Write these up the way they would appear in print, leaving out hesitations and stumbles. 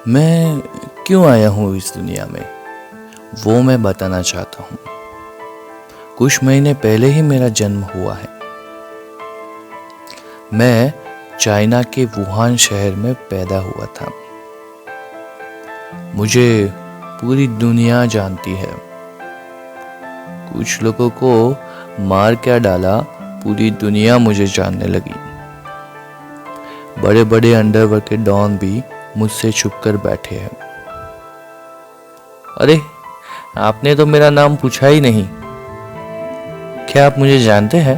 मैं क्यों आया हूँ इस दुनिया में, वो मैं बताना चाहता हूँ। कुछ महीने पहले ही मेरा जन्म हुआ है। मैं चाइना के वुहान शहर में पैदा हुआ था। मुझे पूरी दुनिया जानती है। कुछ लोगों को मार क्या डाला, पूरी दुनिया मुझे जानने लगी। बड़े बड़े अंडरवर्ल्ड के डॉन भी मुझसे छुपकर बैठे हैं। अरे, आपने तो मेरा नाम पूछा ही नहीं। क्या आप मुझे जानते हैं?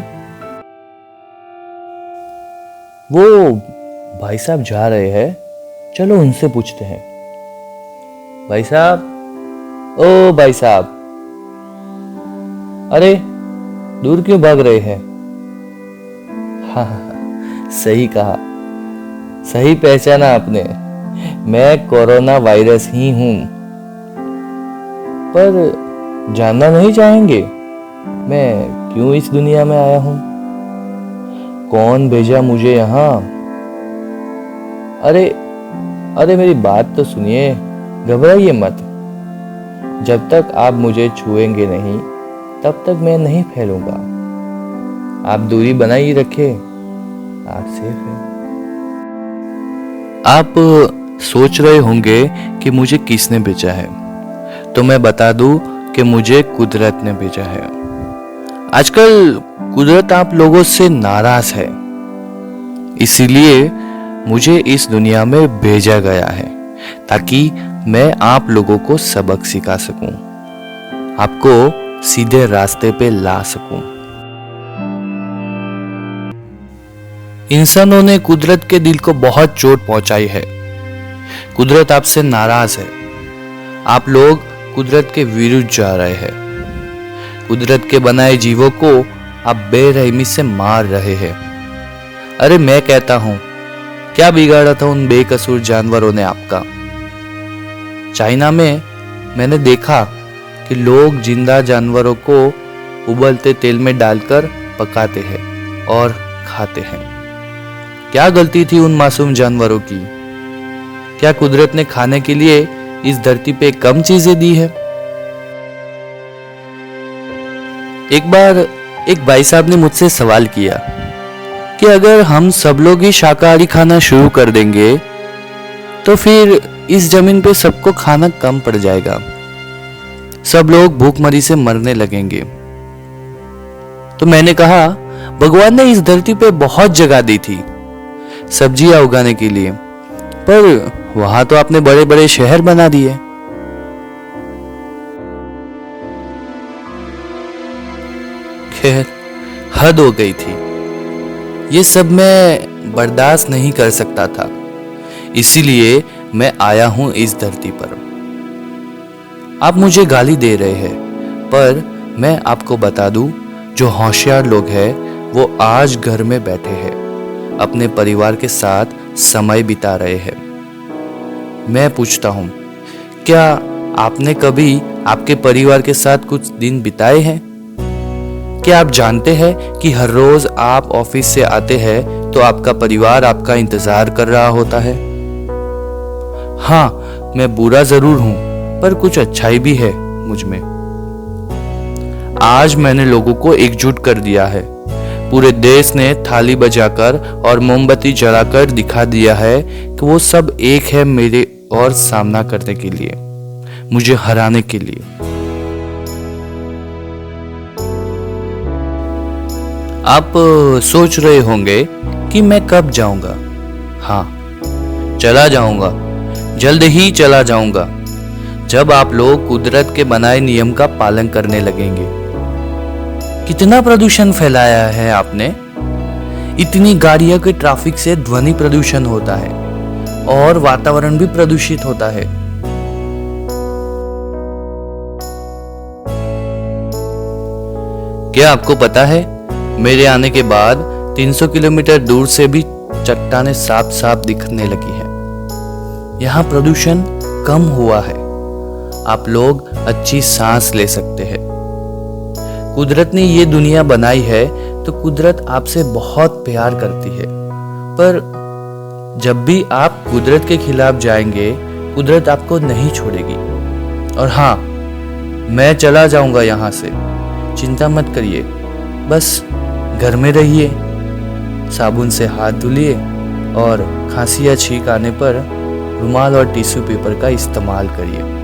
वो भाई साहब जा रहे हैं, चलो उनसे पूछते हैं। भाई साहब, ओ भाई साहब, अरे दूर क्यों भाग रहे हैं? हाँ, सही कहा, सही पहचाना आपने। मैं कोरोना वायरस ही हूं। पर जानना नहीं चाहेंगे मैं क्यों इस दुनिया में आया हूं? कौन भेजा मुझे यहां? अरे मेरी बात तो सुनिए, घबराइए मत। जब तक आप मुझे छुएंगे नहीं तब तक मैं नहीं फैलूंगा। आप दूरी बनाए रखें, आप सेफ हैं। आप सोच रहे होंगे कि मुझे किसने भेजा है, तो मैं बता दूं कि मुझे कुदरत ने भेजा है। आजकल कुदरत आप लोगों से नाराज है, इसीलिए मुझे इस दुनिया में भेजा गया है ताकि मैं आप लोगों को सबक सिखा सकूं, आपको सीधे रास्ते पे ला सकूं। इंसानों ने कुदरत के दिल को बहुत चोट पहुंचाई है। कुदरत आपसे नाराज है। आप लोग कुदरत के विरुद्ध जा रहे हैं। कुदरत के बनाए जीवों को आप बेरहमी से मार रहे हैं। अरे मैं कहता हूं, क्या बिगाड़ा था उन बेकसूर जानवरों ने आपका? चाइना में मैंने देखा कि लोग जिंदा जानवरों को उबलते तेल में डालकर पकाते हैं और खाते हैं। क्या गलती थी उन मासूम जानवरों की? क्या कुदरत ने खाने के लिए इस धरती पे कम चीजें दी है? एक बार एक भाई साहब ने मुझसे सवाल किया कि अगर हम सब लोग ही शाकाहारी खाना शुरू कर देंगे तो फिर इस जमीन पे सबको खाना कम पड़ जाएगा, सब लोग भूखमरी से मरने लगेंगे। तो मैंने कहा, भगवान ने इस धरती पे बहुत जगह दी थी सब्जियां उगाने के लिए, पर वहां तो आपने बड़े बड़े शहर बना दिए। खैर, हद हो गई थी। ये सब मैं बर्दाश्त नहीं कर सकता था, इसीलिए मैं आया हूं इस धरती पर। आप मुझे गाली दे रहे हैं, पर मैं आपको बता दूं, जो होशियार लोग हैं वो आज घर में बैठे हैं, अपने परिवार के साथ समय बिता रहे हैं। मैं पूछता हूं, क्या आपने कभी आपके परिवार के साथ कुछ दिन बिताए हैं? क्या आप जानते हैं कि हर रोज आप ऑफिस से आते हैं तो आपका परिवार आपका इंतजार कर रहा होता है? हाँ, मैं बुरा जरूर हूं, पर कुछ अच्छाई भी है मुझ में। आज मैंने लोगों को एकजुट कर दिया है। पूरे देश ने थाली बजाकर और मोमबत्ती जलाकर दिखा दिया है कि वो सब एक है मेरे और सामना करने के लिए, मुझे हराने के लिए। आप सोच रहे होंगे कि मैं कब जाऊंगा। हाँ, चला जाऊंगा, जल्द ही चला जाऊंगा, जब आप लोग कुदरत के बनाए नियम का पालन करने लगेंगे। कितना प्रदूषण फैलाया है आपने। इतनी गाड़ियों के ट्रैफिक से ध्वनि प्रदूषण होता है और वातावरण भी प्रदूषित होता है। क्या आपको पता है, मेरे आने के बाद 300 किलोमीटर दूर से भी चट्टानें साफ साफ दिखने लगी है। यहाँ प्रदूषण कम हुआ है, आप लोग अच्छी सांस ले सकते हैं। कुदरत ने ये दुनिया बनाई है तो कुदरत आपसे बहुत प्यार करती है, पर जब भी आप कुदरत के खिलाफ जाएंगे कुदरत आपको नहीं छोड़ेगी। और हाँ, मैं चला जाऊंगा यहाँ से, चिंता मत करिए। बस घर में रहिए, साबुन से हाथ धुलिए और खांसी या छींक आने पर रुमाल और टिश्यू पेपर का इस्तेमाल करिए।